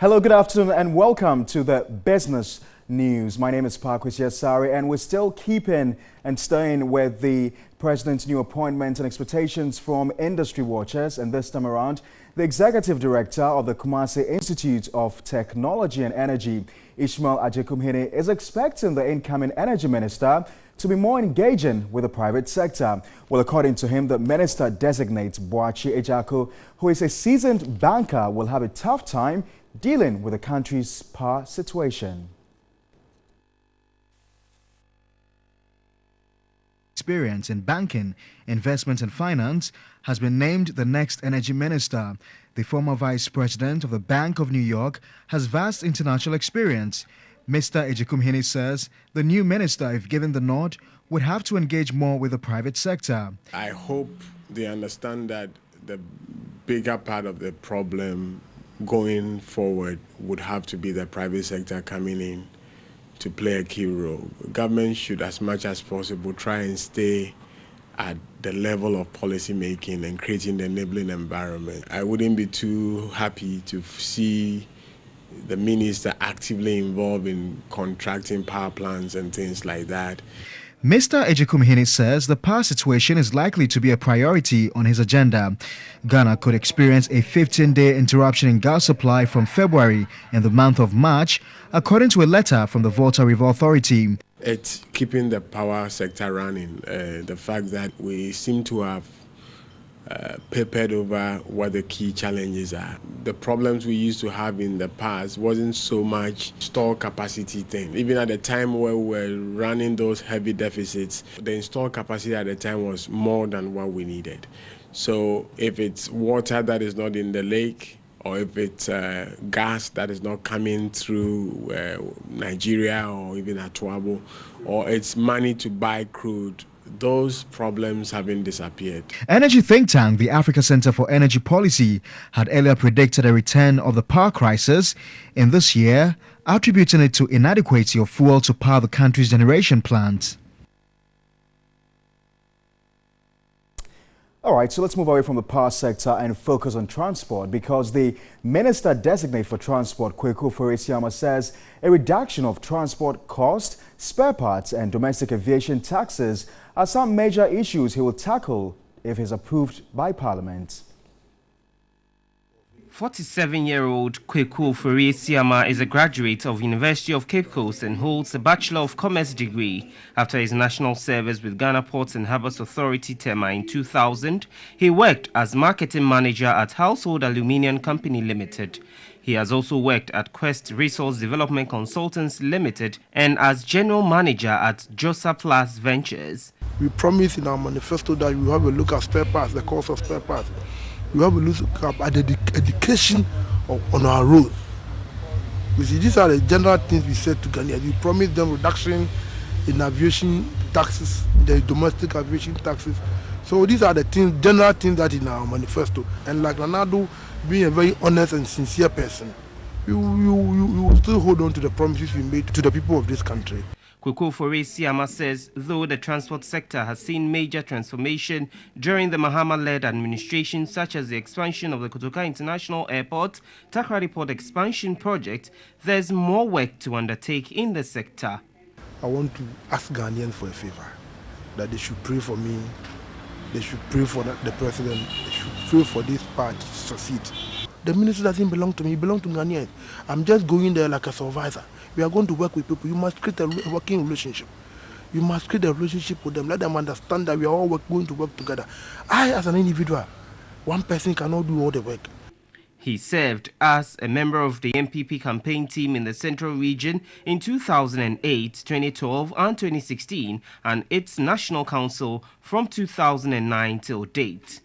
Hello, good afternoon and welcome to the Business News. My name is Parkwis Yasari and we're still keeping and staying with the President's new appointments and expectations from industry watchers. And this time around, the Executive Director of the Kumasi Institute of Technology and Energy, Ishmael Ajekumhene, is expecting the incoming Energy Minister to be more engaging with the private sector. Well, according to him, the minister designates Boachi Ejaku, who is a seasoned banker, will have a tough time dealing with the country's power situation. Experience in banking, investment and finance, has been named the next energy minister. The former vice president of the Bank of New York has vast international experience. Mr. Ejakumhene says the new minister, if given the nod, would have to engage more with the private sector. I hope they understand that the bigger part of the problem going forward would have to be the private sector coming in to play a key role. Government should, as much as possible, try and stay at the level of policy making and creating the enabling environment. I wouldn't be too happy to see the minister actively involved in contracting power plants and things like that. Mr. Ejakumhene says the power situation is likely to be a priority on his agenda. Ghana could experience a 15-day interruption in gas supply from February in the month of March, according to a letter from the Volta River Authority. It's keeping the power sector running. The fact that we seem to have papered over what the key challenges are. The problems we used to have in the past wasn't so much store capacity thing. Even at the time where we were running those heavy deficits, the installed capacity at the time was more than what we needed. So if it's water that is not in the lake, or if it's gas that is not coming through Nigeria or even Atuabo, or it's money to buy crude, those problems haven't disappeared. Energy think tank, the Africa Center for Energy Policy, had earlier predicted a return of the power crisis in this year, attributing it to inadequacy of fuel to power the country's generation plants. All right, so let's move away from the power sector and focus on transport, because the Minister Designate for Transport, Kweku Ofori-Isiamah, says a reduction of transport cost, spare parts and domestic aviation taxes are some major issues he will tackle if he's approved by Parliament. 47-year-old Kweku Ofori-Isiamah is a graduate of University of Cape Coast and holds a Bachelor of Commerce degree. After his national service with Ghana Ports and Harbours Authority (TEMA) in 2000, he worked as marketing manager at Household Aluminium Company Limited. He has also worked at Quest Resource Development Consultants Limited and as general manager at Josa Plus Ventures. We promise in our manifesto that we have a look at spare parts, the cost of spare parts. We have a look at the education on our roads. You see, these are the general things we said to Ghanaians. We promise them reduction in aviation taxes, the domestic aviation taxes. So these are the things, general things that in our manifesto. And like Ronaldo, being a very honest and sincere person, you will still hold on to the promises we made to the people of this country. Kweku Ofori-Isiamah says though the transport sector has seen major transformation during the Mahama-led administration, such as the expansion of the Kotoka International Airport, Takoradi Port expansion project, there's more work to undertake in the sector. I want to ask Ghanaians for a favor, that they should pray for me, they should pray for the president, they should pray for this party to succeed. The minister doesn't belong to me, he belongs to Ghanaians. I'm just going there like a supervisor. We are going to work with people. You must create a working relationship. You must create a relationship with them. Let them understand that we are all going to work together. I, as an individual, one person cannot do all the work. He served as a member of the MPP campaign team in the Central Region in 2008, 2012 and 2016 and its National Council from 2009 till date.